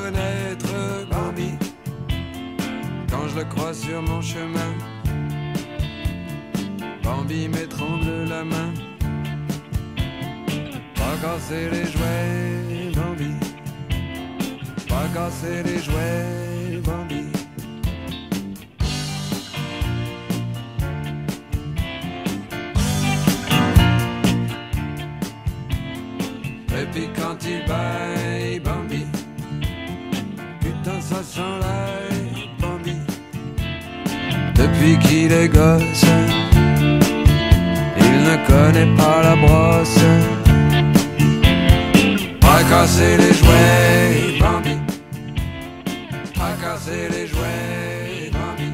reconnaître Bambi quand je le croise sur mon chemin. Bambi m'étrangle la main. Pas casser les jouets, Bambi. Pas casser les jouets, Bambi. Et puis quand il baille, Bambi, putain ça sent l'ail, Bambi. Depuis qu'il est gosse, il ne connaît pas la brosse. Pas casser les jouets, Bambi. Pas casser les jouets, Bambi.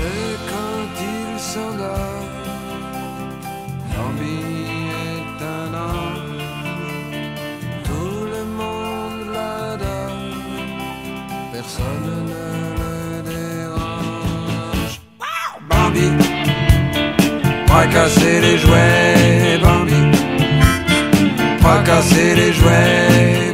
Et quand il s'endort, Bambi est un ange. Tout le monde l'adore. Personne ne le dérange. Bambi, pas casser les jouets, Bambi. Pas casser les jouets.